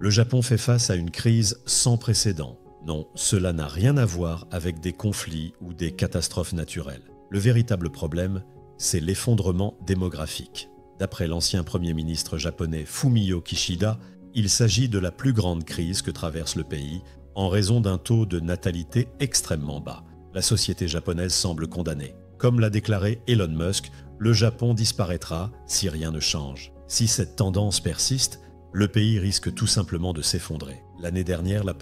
Le Japon fait face à une crise sans précédent. Non, cela n'a rien à voir avec des conflits ou des catastrophes naturelles. Le véritable problème, c'est l'effondrement démographique. D'après l'ancien Premier ministre japonais Fumio Kishida, il s'agit de la plus grande crise que traverse le pays en raison d'un taux de natalité extrêmement bas. La société japonaise semble condamnée. Comme l'a déclaré Elon Musk, le Japon disparaîtra si rien ne change. Si cette tendance persiste, le pays risque tout simplement de s'effondrer. L'année dernière, la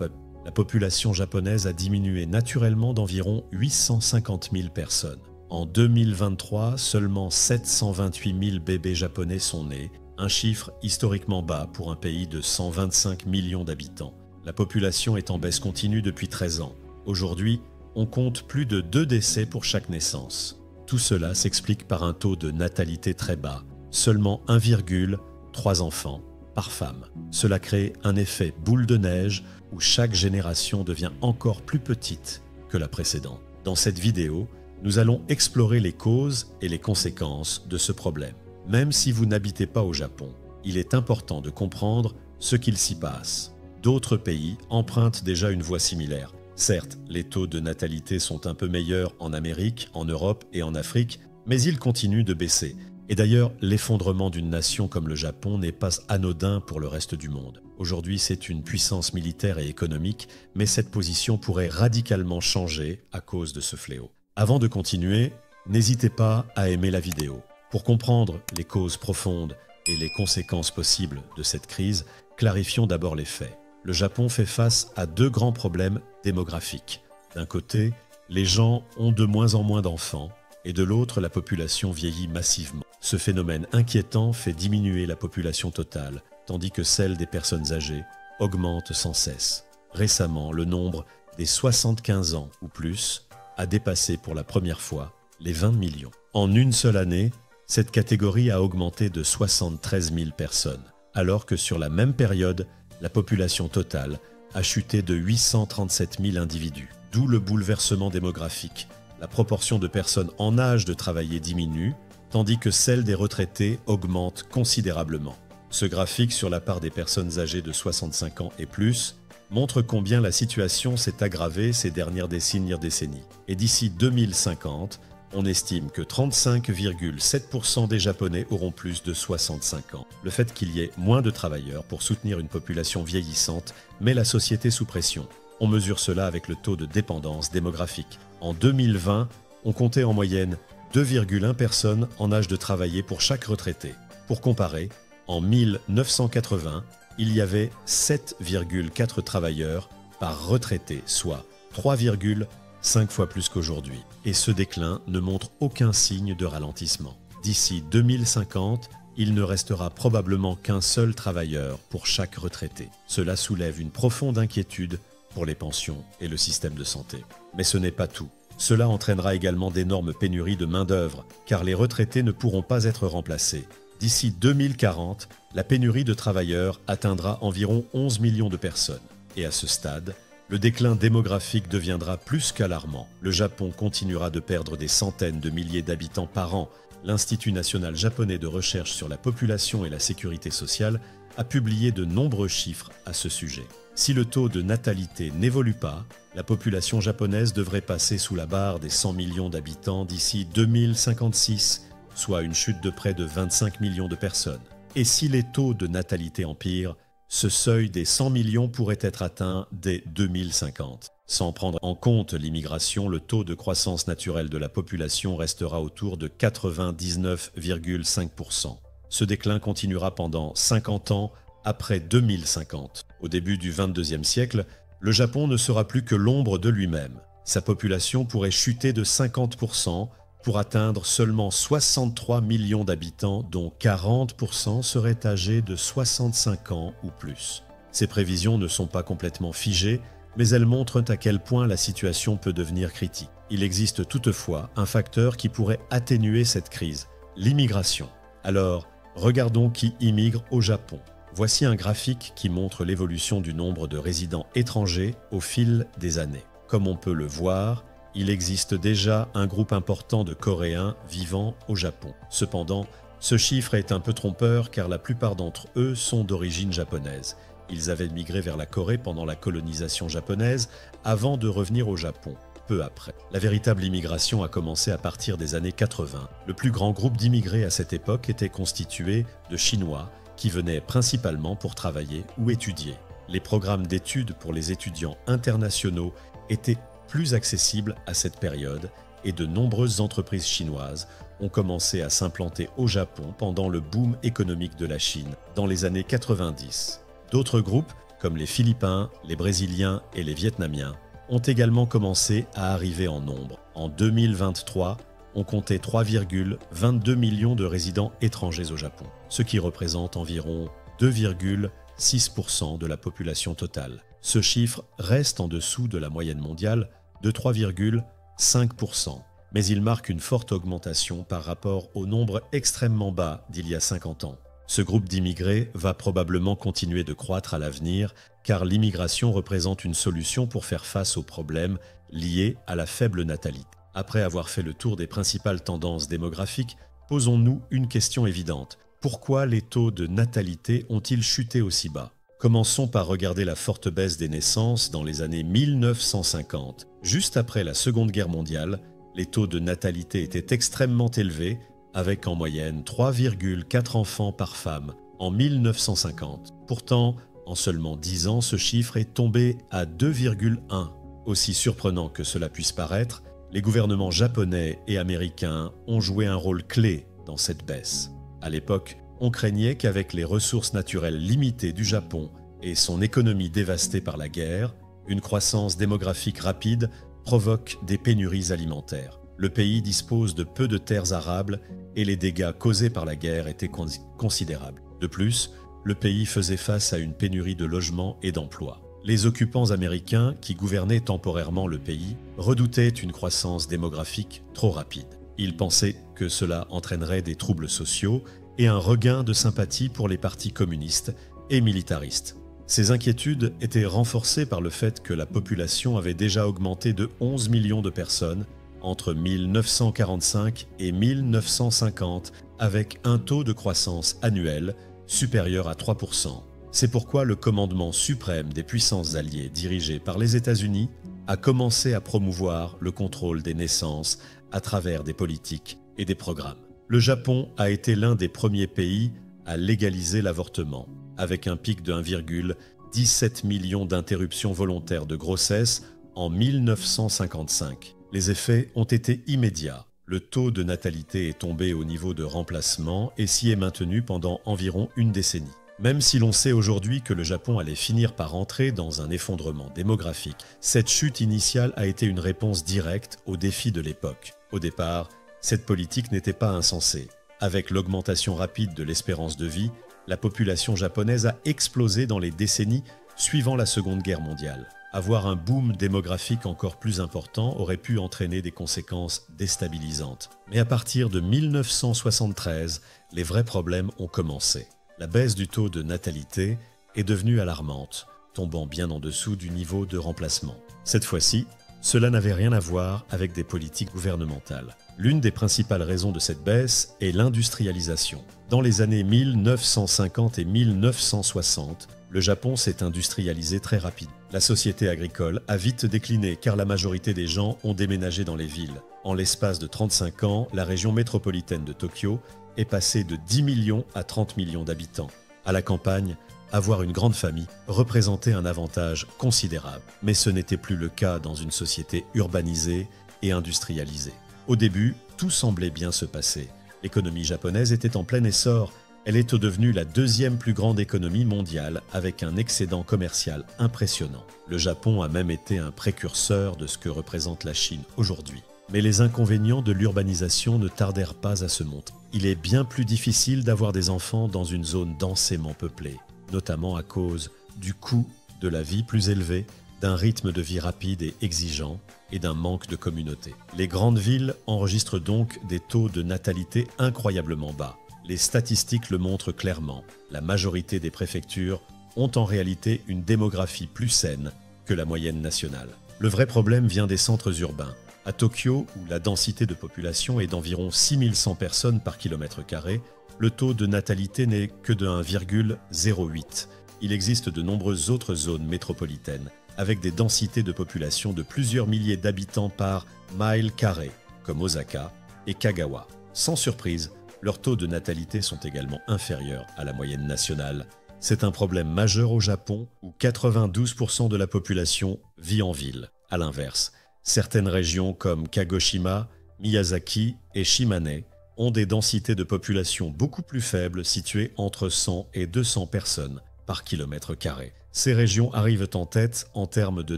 population japonaise a diminué naturellement d'environ 850 000 personnes. En 2023, seulement 728 000 bébés japonais sont nés, un chiffre historiquement bas pour un pays de 125 millions d'habitants. La population est en baisse continue depuis 13 ans. Aujourd'hui, on compte plus de 2 décès pour chaque naissance. Tout cela s'explique par un taux de natalité très bas, seulement 1,3 enfants par femme. Cela crée un effet boule de neige où chaque génération devient encore plus petite que la précédente. Dans cette vidéo, nous allons explorer les causes et les conséquences de ce problème. Même si vous n'habitez pas au Japon, il est important de comprendre ce qu'il s'y passe. D'autres pays empruntent déjà une voie similaire. Certes, les taux de natalité sont un peu meilleurs en Amérique, en Europe et en Afrique, mais ils continuent de baisser. Et d'ailleurs, l'effondrement d'une nation comme le Japon n'est pas anodin pour le reste du monde. Aujourd'hui, c'est une puissance militaire et économique, mais cette position pourrait radicalement changer à cause de ce fléau. Avant de continuer, n'hésitez pas à aimer la vidéo. Pour comprendre les causes profondes et les conséquences possibles de cette crise, clarifions d'abord les faits. Le Japon fait face à 2 grands problèmes démographiques. D'un côté, les gens ont de moins en moins d'enfants, et de l'autre, la population vieillit massivement. Ce phénomène inquiétant fait diminuer la population totale, tandis que celle des personnes âgées augmente sans cesse. Récemment, le nombre des 75 ans ou plus a dépassé pour la première fois les 20 millions. En une seule année, cette catégorie a augmenté de 73 000 personnes, alors que sur la même période, la population totale a chuté de 837 000 individus. D'où le bouleversement démographique. La proportion de personnes en âge de travailler diminue, tandis que celle des retraités augmente considérablement. Ce graphique sur la part des personnes âgées de 65 ans et plus montre combien la situation s'est aggravée ces dernières décennies. Et d'ici 2050, on estime que 35,7% des Japonais auront plus de 65 ans. Le fait qu'il y ait moins de travailleurs pour soutenir une population vieillissante met la société sous pression. On mesure cela avec le taux de dépendance démographique. En 2020, on comptait en moyenne 2,1 personnes en âge de travailler pour chaque retraité. Pour comparer, en 1980, il y avait 7,4 travailleurs par retraité, soit 3,5 fois plus qu'aujourd'hui. Et ce déclin ne montre aucun signe de ralentissement. D'ici 2050, il ne restera probablement qu'un seul travailleur pour chaque retraité. Cela soulève une profonde inquiétude pour les pensions et le système de santé. Mais ce n'est pas tout. Cela entraînera également d'énormes pénuries de main-d'œuvre, car les retraités ne pourront pas être remplacés. D'ici 2040, la pénurie de travailleurs atteindra environ 11 millions de personnes. Et à ce stade, le déclin démographique deviendra plus qu'alarmant. Le Japon continuera de perdre des centaines de milliers d'habitants par an. L'Institut national japonais de recherche sur la population et la sécurité sociale a publié de nombreux chiffres à ce sujet. Si le taux de natalité n'évolue pas, la population japonaise devrait passer sous la barre des 100 millions d'habitants d'ici 2056, soit une chute de près de 25 millions de personnes. Et si les taux de natalité empirent, ce seuil des 100 millions pourrait être atteint dès 2050. Sans prendre en compte l'immigration, le taux de croissance naturelle de la population restera autour de 99,5%. Ce déclin continuera pendant 50 ans après 2050. Au début du XXIe siècle, le Japon ne sera plus que l'ombre de lui-même. Sa population pourrait chuter de 50% pour atteindre seulement 63 millions d'habitants, dont 40% seraient âgés de 65 ans ou plus. Ces prévisions ne sont pas complètement figées, mais elles montrent à quel point la situation peut devenir critique. Il existe toutefois un facteur qui pourrait atténuer cette crise, l'immigration. Alors, regardons qui immigre au Japon. Voici un graphique qui montre l'évolution du nombre de résidents étrangers au fil des années. Comme on peut le voir, il existe déjà un groupe important de Coréens vivant au Japon. Cependant, ce chiffre est un peu trompeur car la plupart d'entre eux sont d'origine japonaise. Ils avaient migré vers la Corée pendant la colonisation japonaise avant de revenir au Japon peu après. La véritable immigration a commencé à partir des années 80. Le plus grand groupe d'immigrés à cette époque était constitué de Chinois qui venaient principalement pour travailler ou étudier. Les programmes d'études pour les étudiants internationaux étaient plus accessibles à cette période et de nombreuses entreprises chinoises ont commencé à s'implanter au Japon pendant le boom économique de la Chine dans les années 90. D'autres groupes, comme les Philippins, les Brésiliens et les Vietnamiens, ont également commencé à arriver en nombre. En 2023, on comptait 3,22 millions de résidents étrangers au Japon, ce qui représente environ 2,6% de la population totale. Ce chiffre reste en dessous de la moyenne mondiale de 3,5%, mais il marque une forte augmentation par rapport au nombre extrêmement bas d'il y a 50 ans. Ce groupe d'immigrés va probablement continuer de croître à l'avenir car l'immigration représente une solution pour faire face aux problèmes liés à la faible natalité. Après avoir fait le tour des principales tendances démographiques, posons-nous une question évidente. Pourquoi les taux de natalité ont-ils chuté aussi bas? Commençons par regarder la forte baisse des naissances dans les années 1950. Juste après la Seconde Guerre mondiale, les taux de natalité étaient extrêmement élevés, avec en moyenne 3,4 enfants par femme en 1950. Pourtant, en seulement 10 ans, ce chiffre est tombé à 2,1. Aussi surprenant que cela puisse paraître, les gouvernements japonais et américains ont joué un rôle clé dans cette baisse. À l'époque, on craignait qu'avec les ressources naturelles limitées du Japon et son économie dévastée par la guerre, une croissance démographique rapide provoque des pénuries alimentaires. Le pays dispose de peu de terres arables et les dégâts causés par la guerre étaient considérables. De plus, le pays faisait face à une pénurie de logements et d'emplois. Les occupants américains, qui gouvernaient temporairement le pays, redoutaient une croissance démographique trop rapide. Ils pensaient que cela entraînerait des troubles sociaux et un regain de sympathie pour les partis communistes et militaristes. Ces inquiétudes étaient renforcées par le fait que la population avait déjà augmenté de 11 millions de personnes entre 1945 et 1950, avec un taux de croissance annuel supérieur à 3%. C'est pourquoi le commandement suprême des puissances alliées dirigé par les États-Unis a commencé à promouvoir le contrôle des naissances à travers des politiques et des programmes. Le Japon a été l'un des premiers pays à légaliser l'avortement, avec un pic de 1,17 million d'interruptions volontaires de grossesse en 1955. Les effets ont été immédiats. Le taux de natalité est tombé au niveau de remplacement et s'y est maintenu pendant environ une décennie. Même si l'on sait aujourd'hui que le Japon allait finir par entrer dans un effondrement démographique, cette chute initiale a été une réponse directe aux défis de l'époque. Au départ, cette politique n'était pas insensée. Avec l'augmentation rapide de l'espérance de vie, la population japonaise a explosé dans les décennies suivant la Seconde Guerre mondiale. Avoir un boom démographique encore plus important aurait pu entraîner des conséquences déstabilisantes. Mais à partir de 1973, les vrais problèmes ont commencé. La baisse du taux de natalité est devenue alarmante, tombant bien en dessous du niveau de remplacement. Cette fois-ci, cela n'avait rien à voir avec des politiques gouvernementales. L'une des principales raisons de cette baisse est l'industrialisation. Dans les années 1950 et 1960, le Japon s'est industrialisé très rapidement. La société agricole a vite décliné car la majorité des gens ont déménagé dans les villes. En l'espace de 35 ans, la région métropolitaine de Tokyo est passée de 10 millions à 30 millions d'habitants. À la campagne, avoir une grande famille représentait un avantage considérable. Mais ce n'était plus le cas dans une société urbanisée et industrialisée. Au début, tout semblait bien se passer. L'économie japonaise était en plein essor. Elle est devenue la deuxième plus grande économie mondiale avec un excédent commercial impressionnant. Le Japon a même été un précurseur de ce que représente la Chine aujourd'hui. Mais les inconvénients de l'urbanisation ne tardèrent pas à se montrer. Il est bien plus difficile d'avoir des enfants dans une zone densément peuplée, notamment à cause du coût de la vie plus élevé, d'un rythme de vie rapide et exigeant et d'un manque de communauté. Les grandes villes enregistrent donc des taux de natalité incroyablement bas. Les statistiques le montrent clairement. La majorité des préfectures ont en réalité une démographie plus saine que la moyenne nationale. Le vrai problème vient des centres urbains. À Tokyo, où la densité de population est d'environ 6100 personnes par kilomètre carré, le taux de natalité n'est que de 1,08. il existe de nombreuses autres zones métropolitaines, avec des densités de population de plusieurs milliers d'habitants par mile carré, comme Osaka et Kagawa. Sans surprise, leurs taux de natalité sont également inférieurs à la moyenne nationale. C'est un problème majeur au Japon, où 92% de la population vit en ville. À l'inverse, certaines régions comme Kagoshima, Miyazaki et Shimane ont des densités de population beaucoup plus faibles, situées entre 100 et 200 personnes par kilomètre carré. Ces régions arrivent en tête en termes de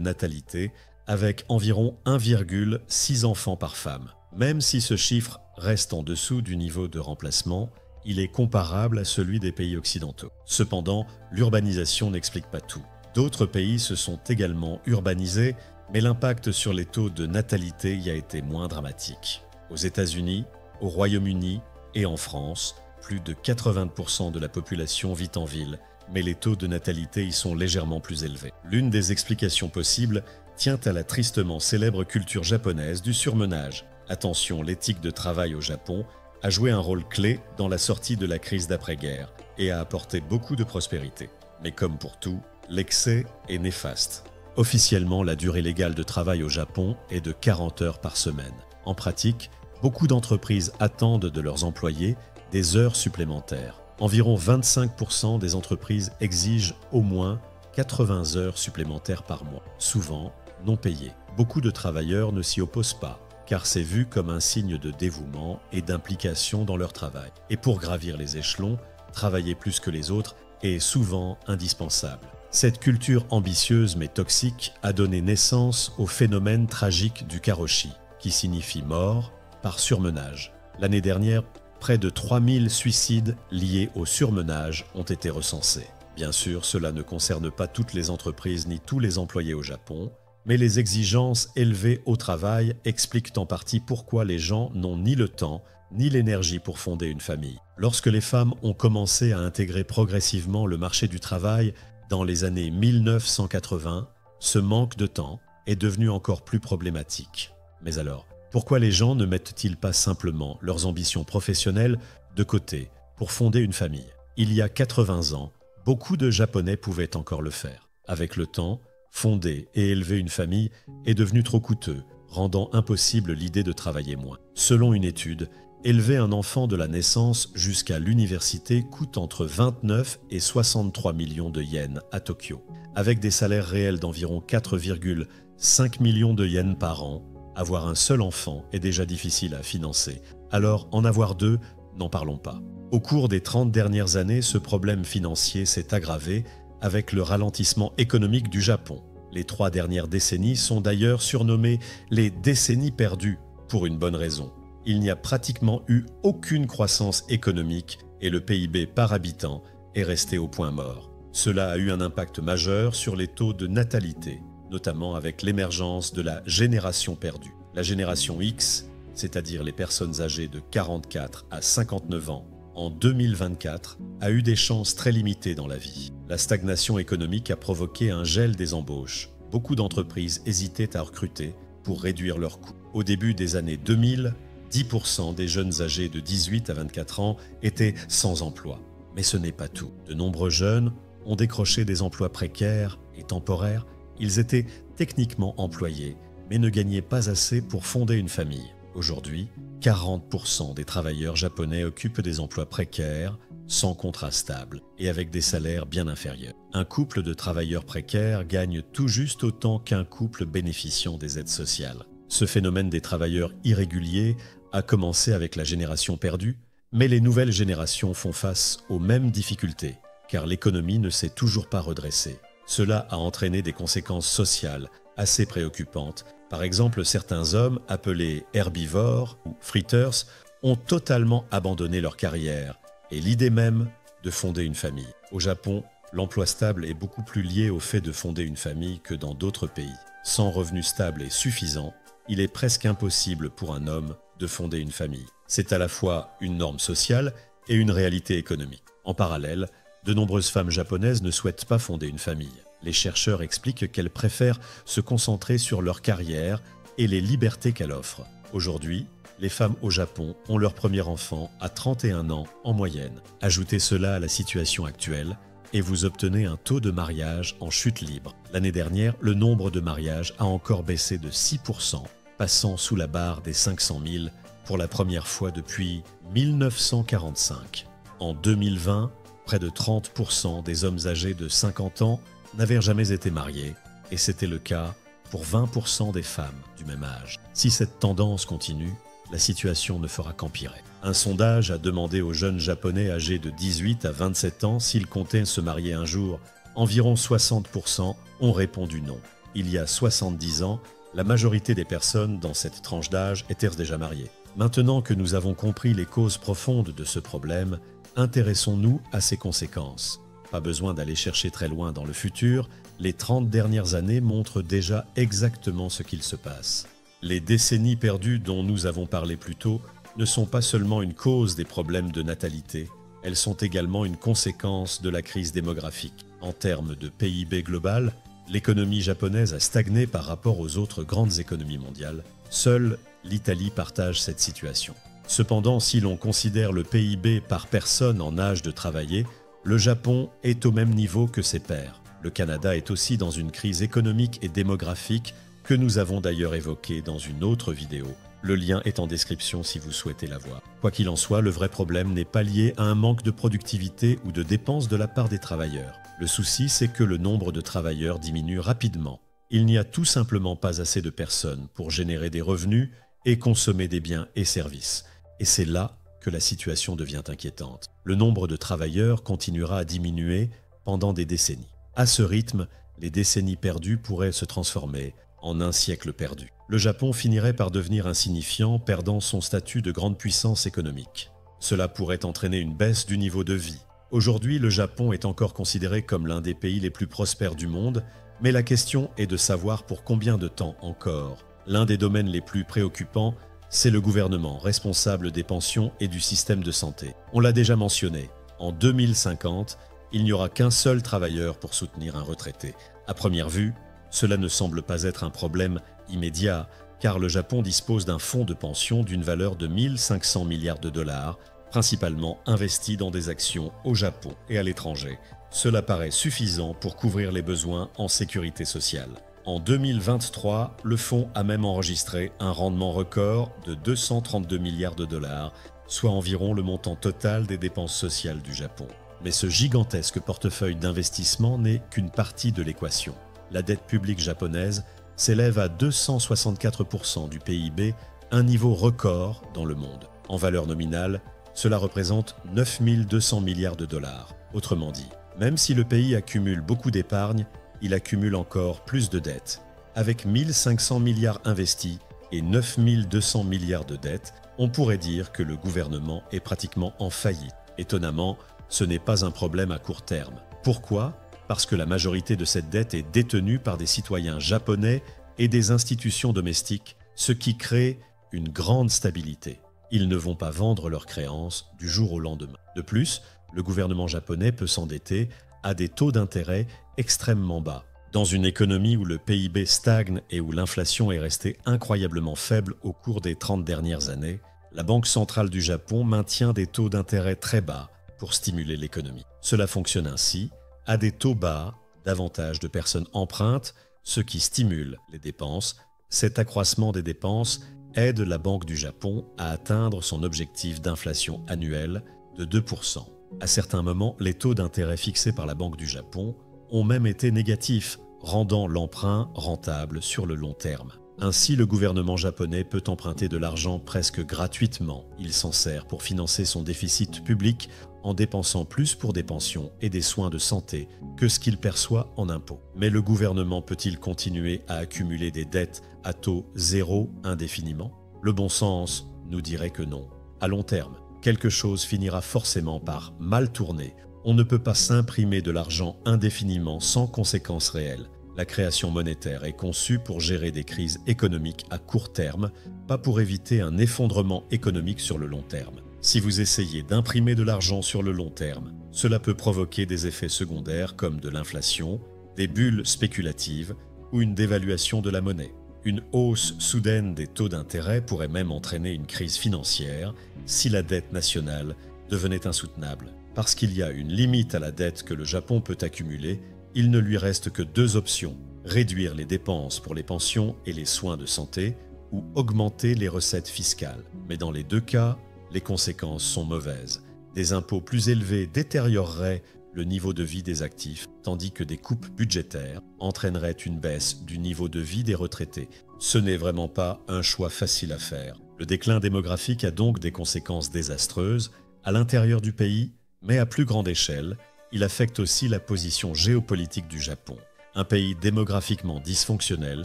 natalité, avec environ 1,6 enfants par femme. Même si ce chiffre reste en dessous du niveau de remplacement, il est comparable à celui des pays occidentaux. Cependant, l'urbanisation n'explique pas tout. D'autres pays se sont également urbanisés, mais l'impact sur les taux de natalité y a été moins dramatique. Aux États-Unis, au Royaume-Uni et en France, plus de 80% de la population vit en ville, mais les taux de natalité y sont légèrement plus élevés. L'une des explications possibles tient à la tristement célèbre culture japonaise du surmenage. Attention, l'éthique de travail au Japon a joué un rôle clé dans la sortie de la crise d'après-guerre et a apporté beaucoup de prospérité. Mais comme pour tout, l'excès est néfaste. Officiellement, la durée légale de travail au Japon est de 40 heures par semaine. En pratique, beaucoup d'entreprises attendent de leurs employés des heures supplémentaires. Environ 25% des entreprises exigent au moins 80 heures supplémentaires par mois, souvent non payées. Beaucoup de travailleurs ne s'y opposent pas, car c'est vu comme un signe de dévouement et d'implication dans leur travail. Et pour gravir les échelons, travailler plus que les autres est souvent indispensable. Cette culture ambitieuse mais toxique a donné naissance au phénomène tragique du karoshi, qui signifie mort par surmenage. L'année dernière, près de 3000 suicides liés au surmenage ont été recensés. Bien sûr, cela ne concerne pas toutes les entreprises ni tous les employés au Japon, mais les exigences élevées au travail expliquent en partie pourquoi les gens n'ont ni le temps ni l'énergie pour fonder une famille. Lorsque les femmes ont commencé à intégrer progressivement le marché du travail dans les années 1980, ce manque de temps est devenu encore plus problématique. Mais alors, pourquoi les gens ne mettent-ils pas simplement leurs ambitions professionnelles de côté pour fonder une famille? Il y a 80 ans, beaucoup de Japonais pouvaient encore le faire. Avec le temps, fonder et élever une famille est devenu trop coûteux, rendant impossible l'idée de travailler moins. Selon une étude, élever un enfant de la naissance jusqu'à l'université coûte entre 29 et 63 millions de yens à Tokyo. Avec des salaires réels d'environ 4,5 millions de yens par an, avoir un seul enfant est déjà difficile à financer. Alors en avoir deux, n'en parlons pas. Au cours des 30 dernières années, ce problème financier s'est aggravé avec le ralentissement économique du Japon. Les 3 dernières décennies sont d'ailleurs surnommées les décennies perdues, pour une bonne raison. Il n'y a pratiquement eu aucune croissance économique et le PIB par habitant est resté au point mort. Cela a eu un impact majeur sur les taux de natalité, notamment avec l'émergence de la génération perdue. La génération X, c'est-à-dire les personnes âgées de 44 à 59 ans, en 2024, a eu des chances très limitées dans la vie. La stagnation économique a provoqué un gel des embauches. Beaucoup d'entreprises hésitaient à recruter pour réduire leurs coûts. Au début des années 2000, 10% des jeunes âgés de 18 à 24 ans étaient sans emploi. Mais ce n'est pas tout. De nombreux jeunes ont décroché des emplois précaires et temporaires. Ils étaient techniquement employés, mais ne gagnaient pas assez pour fonder une famille. Aujourd'hui, 40% des travailleurs japonais occupent des emplois précaires, sans contrat stable et avec des salaires bien inférieurs. Un couple de travailleurs précaires gagne tout juste autant qu'un couple bénéficiant des aides sociales. Ce phénomène des travailleurs irréguliers a commencé avec la génération perdue, mais les nouvelles générations font face aux mêmes difficultés, car l'économie ne s'est toujours pas redressée. Cela a entraîné des conséquences sociales assez préoccupantes. Par exemple, certains hommes, appelés herbivores ou fritters, ont totalement abandonné leur carrière et l'idée même de fonder une famille. Au Japon, l'emploi stable est beaucoup plus lié au fait de fonder une famille que dans d'autres pays. Sans revenu stable et suffisant, il est presque impossible pour un homme de fonder une famille. C'est à la fois une norme sociale et une réalité économique. En parallèle, de nombreuses femmes japonaises ne souhaitent pas fonder une famille. Les chercheurs expliquent qu'elles préfèrent se concentrer sur leur carrière et les libertés qu'elle offre. Aujourd'hui, les femmes au Japon ont leur premier enfant à 31 ans en moyenne. Ajoutez cela à la situation actuelle et vous obtenez un taux de mariage en chute libre. L'année dernière, le nombre de mariages a encore baissé de 6%, passant sous la barre des 500 000 pour la première fois depuis 1945. En 2020, près de 30% des hommes âgés de 50 ans n'avaient jamais été mariés, et c'était le cas pour 20% des femmes du même âge. Si cette tendance continue, la situation ne fera qu'empirer. Un sondage a demandé aux jeunes Japonais âgés de 18 à 27 ans s'ils comptaient se marier un jour. Environ 60% ont répondu non. Il y a 70 ans, la majorité des personnes dans cette tranche d'âge étaient déjà mariées. Maintenant que nous avons compris les causes profondes de ce problème, intéressons-nous à ses conséquences. Pas besoin d'aller chercher très loin dans le futur, les 30 dernières années montrent déjà exactement ce qu'il se passe. Les décennies perdues dont nous avons parlé plus tôt ne sont pas seulement une cause des problèmes de natalité, elles sont également une conséquence de la crise démographique. En termes de PIB global, l'économie japonaise a stagné par rapport aux autres grandes économies mondiales. Seule l'Italie partage cette situation. Cependant, si l'on considère le PIB par personne en âge de travailler, le Japon est au même niveau que ses pairs. Le Canada est aussi dans une crise économique et démographique que nous avons d'ailleurs évoquée dans une autre vidéo. Le lien est en description si vous souhaitez la voir. Quoi qu'il en soit, le vrai problème n'est pas lié à un manque de productivité ou de dépenses de la part des travailleurs. Le souci, c'est que le nombre de travailleurs diminue rapidement. Il n'y a tout simplement pas assez de personnes pour générer des revenus et consommer des biens et services. Et c'est là que la situation devient inquiétante. Le nombre de travailleurs continuera à diminuer pendant des décennies. À ce rythme, les décennies perdues pourraient se transformer en un siècle perdu. Le Japon finirait par devenir insignifiant, perdant son statut de grande puissance économique. Cela pourrait entraîner une baisse du niveau de vie. Aujourd'hui, le Japon est encore considéré comme l'un des pays les plus prospères du monde, mais la question est de savoir pour combien de temps encore. L'un des domaines les plus préoccupants, c'est le gouvernement, responsable des pensions et du système de santé. On l'a déjà mentionné, en 2050, il n'y aura qu'un seul travailleur pour soutenir un retraité. À première vue, cela ne semble pas être un problème immédiat, car le Japon dispose d'un fonds de pension d'une valeur de 1500 milliards de dollars, principalement investis dans des actions au Japon et à l'étranger. Cela paraît suffisant pour couvrir les besoins en sécurité sociale. En 2023, le fonds a même enregistré un rendement record de 232 milliards de dollars, soit environ le montant total des dépenses sociales du Japon. Mais ce gigantesque portefeuille d'investissement n'est qu'une partie de l'équation. La dette publique japonaise s'élève à 264% du PIB, un niveau record dans le monde. En valeur nominale, cela représente 9 200 milliards de dollars. Autrement dit, même si le pays accumule beaucoup d'épargne, il accumule encore plus de dettes. Avec 1500 milliards investis et 9 200 milliards de dettes, on pourrait dire que le gouvernement est pratiquement en faillite. Étonnamment, ce n'est pas un problème à court terme. Pourquoi ? Parce que la majorité de cette dette est détenue par des citoyens japonais et des institutions domestiques, ce qui crée une grande stabilité. Ils ne vont pas vendre leurs créances du jour au lendemain. De plus, le gouvernement japonais peut s'endetter à des taux d'intérêt extrêmement bas. Dans une économie où le PIB stagne et où l'inflation est restée incroyablement faible au cours des 30 dernières années, la Banque centrale du Japon maintient des taux d'intérêt très bas pour stimuler l'économie. Cela fonctionne ainsi. À des taux bas, davantage de personnes empruntent, ce qui stimule les dépenses. Cet accroissement des dépenses aide la Banque du Japon à atteindre son objectif d'inflation annuelle de 2%. À certains moments, les taux d'intérêt fixés par la Banque du Japon ont même été négatifs, rendant l'emprunt rentable sur le long terme. Ainsi, le gouvernement japonais peut emprunter de l'argent presque gratuitement. Il s'en sert pour financer son déficit public en dépensant plus pour des pensions et des soins de santé que ce qu'il perçoit en impôts. Mais le gouvernement peut-il continuer à accumuler des dettes à taux zéro indéfiniment ? Le bon sens nous dirait que non. À long terme, quelque chose finira forcément par mal tourner. On ne peut pas s'imprimer de l'argent indéfiniment sans conséquences réelles. La création monétaire est conçue pour gérer des crises économiques à court terme, pas pour éviter un effondrement économique sur le long terme. Si vous essayez d'imprimer de l'argent sur le long terme, cela peut provoquer des effets secondaires comme de l'inflation, des bulles spéculatives ou une dévaluation de la monnaie. Une hausse soudaine des taux d'intérêt pourrait même entraîner une crise financière si la dette nationale devenait insoutenable. Parce qu'il y a une limite à la dette que le Japon peut accumuler, il ne lui reste que deux options: réduire les dépenses pour les pensions et les soins de santé, ou augmenter les recettes fiscales. Mais dans les deux cas, les conséquences sont mauvaises. Des impôts plus élevés détérioreraient le niveau de vie des actifs, tandis que des coupes budgétaires entraîneraient une baisse du niveau de vie des retraités. Ce n'est vraiment pas un choix facile à faire. Le déclin démographique a donc des conséquences désastreuses à l'intérieur du pays, mais à plus grande échelle, il affecte aussi la position géopolitique du Japon. Un pays démographiquement dysfonctionnel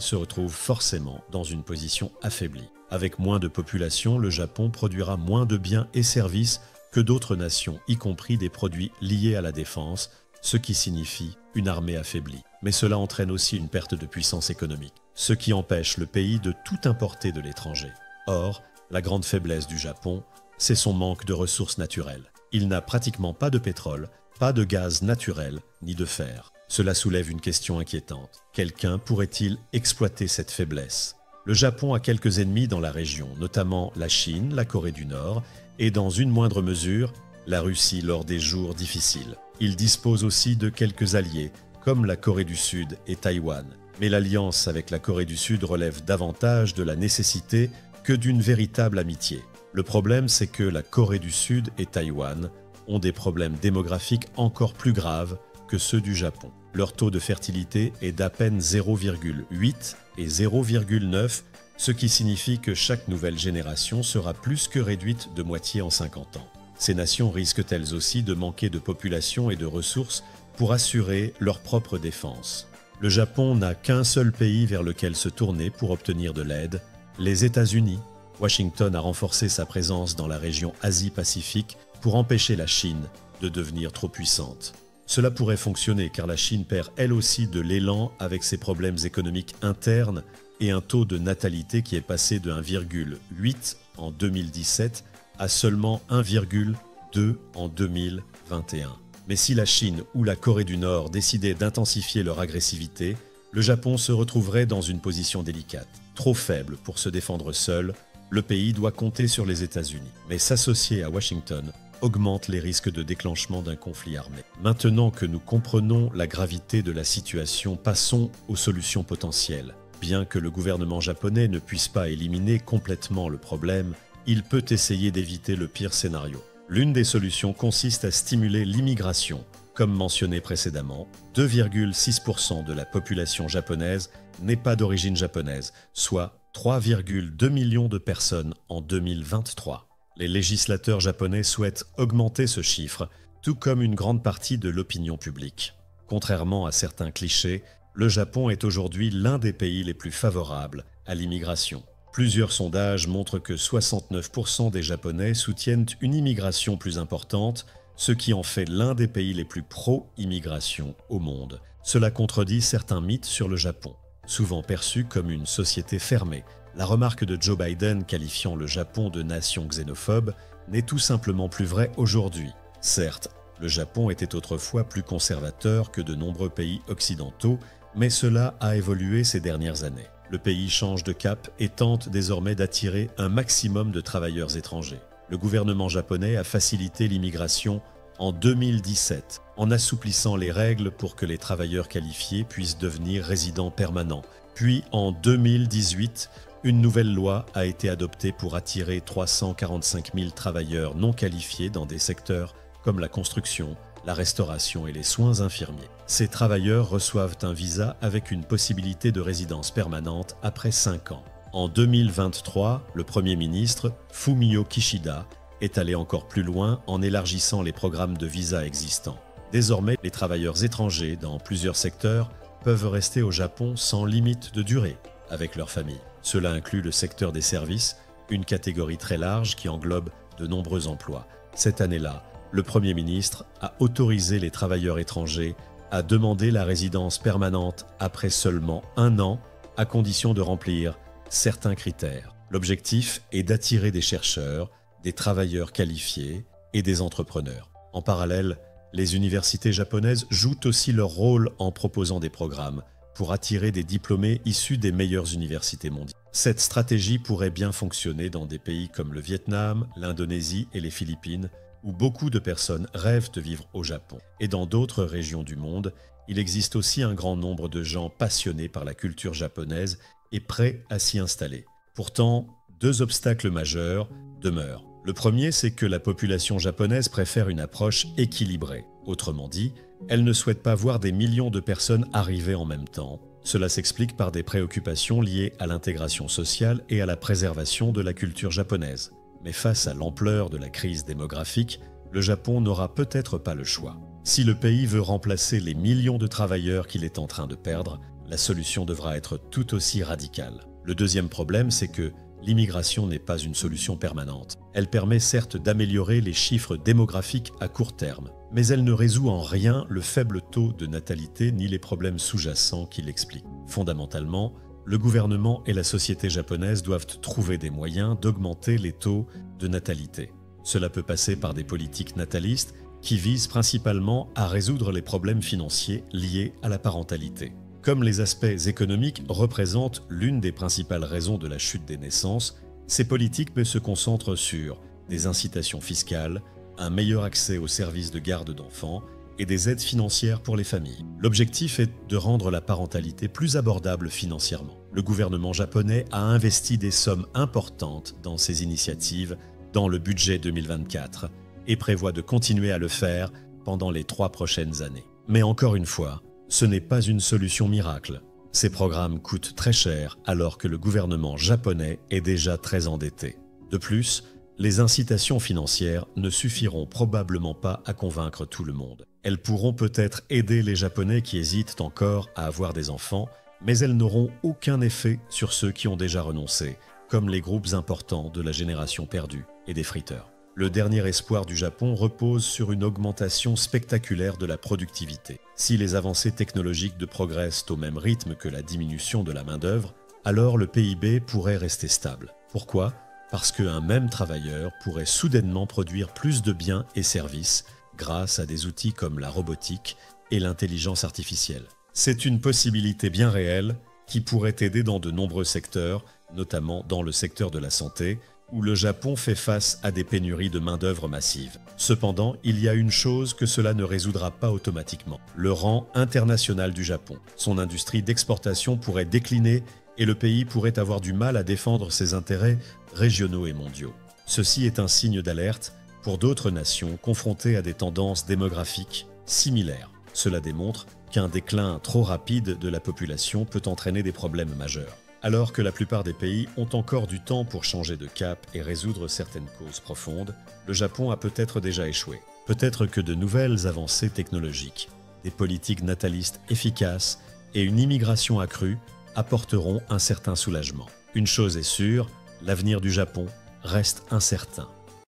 se retrouve forcément dans une position affaiblie. Avec moins de population, le Japon produira moins de biens et services que d'autres nations, y compris des produits liés à la défense, ce qui signifie une armée affaiblie. Mais cela entraîne aussi une perte de puissance économique, ce qui empêche le pays de tout importer de l'étranger. Or, la grande faiblesse du Japon, c'est son manque de ressources naturelles. Il n'a pratiquement pas de pétrole, pas de gaz naturel, ni de fer. Cela soulève une question inquiétante. Quelqu'un pourrait-il exploiter cette faiblesse? Le Japon a quelques ennemis dans la région, notamment la Chine, la Corée du Nord et dans une moindre mesure, la Russie lors des jours difficiles. Il dispose aussi de quelques alliés, comme la Corée du Sud et Taïwan. Mais l'alliance avec la Corée du Sud relève davantage de la nécessité que d'une véritable amitié. Le problème, c'est que la Corée du Sud et Taïwan ont des problèmes démographiques encore plus graves que ceux du Japon. Leur taux de fertilité est d'à peine 0,8 et 0,9, ce qui signifie que chaque nouvelle génération sera plus que réduite de moitié en 50 ans. Ces nations risquent elles aussi de manquer de population et de ressources pour assurer leur propre défense. Le Japon n'a qu'un seul pays vers lequel se tourner pour obtenir de l'aide, les États-Unis. Washington a renforcé sa présence dans la région Asie-Pacifique pour empêcher la Chine de devenir trop puissante. Cela pourrait fonctionner car la Chine perd elle aussi de l'élan avec ses problèmes économiques internes et un taux de natalité qui est passé de 1,8 en 2017 à seulement 1,2 en 2021. Mais si la Chine ou la Corée du Nord décidaient d'intensifier leur agressivité, le Japon se retrouverait dans une position délicate. Trop faible pour se défendre seul, le pays doit compter sur les États-Unis. Mais s'associer à Washington augmente les risques de déclenchement d'un conflit armé. Maintenant que nous comprenons la gravité de la situation, passons aux solutions potentielles. Bien que le gouvernement japonais ne puisse pas éliminer complètement le problème, il peut essayer d'éviter le pire scénario. L'une des solutions consiste à stimuler l'immigration. Comme mentionné précédemment, 2,6% de la population japonaise n'est pas d'origine japonaise, soit 3,2 millions de personnes en 2023. Les législateurs japonais souhaitent augmenter ce chiffre, tout comme une grande partie de l'opinion publique. Contrairement à certains clichés, le Japon est aujourd'hui l'un des pays les plus favorables à l'immigration. Plusieurs sondages montrent que 69% des Japonais soutiennent une immigration plus importante, ce qui en fait l'un des pays les plus pro-immigration au monde. Cela contredit certains mythes sur le Japon, souvent perçu comme une société fermée. La remarque de Joe Biden qualifiant le Japon de nation xénophobe n'est tout simplement plus vraie aujourd'hui. Certes, le Japon était autrefois plus conservateur que de nombreux pays occidentaux, mais cela a évolué ces dernières années. Le pays change de cap et tente désormais d'attirer un maximum de travailleurs étrangers. Le gouvernement japonais a facilité l'immigration en 2017 en assouplissant les règles pour que les travailleurs qualifiés puissent devenir résidents permanents. Puis en 2018, une nouvelle loi a été adoptée pour attirer 345 000 travailleurs non qualifiés dans des secteurs comme la construction, la restauration et les soins infirmiers. Ces travailleurs reçoivent un visa avec une possibilité de résidence permanente après 5 ans. En 2023, le Premier ministre, Fumio Kishida, est allé encore plus loin en élargissant les programmes de visa existants. Désormais, les travailleurs étrangers dans plusieurs secteurs peuvent rester au Japon sans limite de durée avec leur famille. Cela inclut le secteur des services, une catégorie très large qui englobe de nombreux emplois. Cette année-là, le Premier ministre a autorisé les travailleurs étrangers à demander la résidence permanente après seulement 1 an, à condition de remplir certains critères. L'objectif est d'attirer des chercheurs, des travailleurs qualifiés et des entrepreneurs. En parallèle, les universités japonaises jouent aussi leur rôle en proposant des programmes pour attirer des diplômés issus des meilleures universités mondiales. Cette stratégie pourrait bien fonctionner dans des pays comme le Vietnam, l'Indonésie et les Philippines, où beaucoup de personnes rêvent de vivre au Japon. Et dans d'autres régions du monde, il existe aussi un grand nombre de gens passionnés par la culture japonaise et prêts à s'y installer. Pourtant, deux obstacles majeurs demeurent. Le premier, c'est que la population japonaise préfère une approche équilibrée. Autrement dit, elle ne souhaite pas voir des millions de personnes arriver en même temps. Cela s'explique par des préoccupations liées à l'intégration sociale et à la préservation de la culture japonaise. Mais face à l'ampleur de la crise démographique, le Japon n'aura peut-être pas le choix. Si le pays veut remplacer les millions de travailleurs qu'il est en train de perdre, la solution devra être tout aussi radicale. Le deuxième problème, c'est que l'immigration n'est pas une solution permanente. Elle permet certes d'améliorer les chiffres démographiques à court terme, mais elle ne résout en rien le faible taux de natalité ni les problèmes sous-jacents qui l'expliquent. Fondamentalement, le gouvernement et la société japonaise doivent trouver des moyens d'augmenter les taux de natalité. Cela peut passer par des politiques natalistes qui visent principalement à résoudre les problèmes financiers liés à la parentalité. Comme les aspects économiques représentent l'une des principales raisons de la chute des naissances, ces politiques se concentrent sur des incitations fiscales, un meilleur accès aux services de garde d'enfants et des aides financières pour les familles. L'objectif est de rendre la parentalité plus abordable financièrement. Le gouvernement japonais a investi des sommes importantes dans ces initiatives dans le budget 2024 et prévoit de continuer à le faire pendant les 3 prochaines années. Mais encore une fois, ce n'est pas une solution miracle. Ces programmes coûtent très cher alors que le gouvernement japonais est déjà très endetté. De plus, les incitations financières ne suffiront probablement pas à convaincre tout le monde. Elles pourront peut-être aider les Japonais qui hésitent encore à avoir des enfants, mais elles n'auront aucun effet sur ceux qui ont déjà renoncé, comme les groupes importants de la génération perdue et des friteurs. Le dernier espoir du Japon repose sur une augmentation spectaculaire de la productivité. Si les avancées technologiques progressent au même rythme que la diminution de la main-d'œuvre, alors le PIB pourrait rester stable. Pourquoi ? Parce qu'un même travailleur pourrait soudainement produire plus de biens et services grâce à des outils comme la robotique et l'intelligence artificielle. C'est une possibilité bien réelle qui pourrait aider dans de nombreux secteurs, notamment dans le secteur de la santé, où le Japon fait face à des pénuries de main-d'œuvre massives. Cependant, il y a une chose que cela ne résoudra pas automatiquement: le rang international du Japon. Son industrie d'exportation pourrait décliner et le pays pourrait avoir du mal à défendre ses intérêts régionaux et mondiaux. Ceci est un signe d'alerte pour d'autres nations confrontées à des tendances démographiques similaires. Cela démontre qu'un déclin trop rapide de la population peut entraîner des problèmes majeurs. Alors que la plupart des pays ont encore du temps pour changer de cap et résoudre certaines causes profondes, le Japon a peut-être déjà échoué. Peut-être que de nouvelles avancées technologiques, des politiques natalistes efficaces et une immigration accrue apporteront un certain soulagement. Une chose est sûre, l'avenir du Japon reste incertain.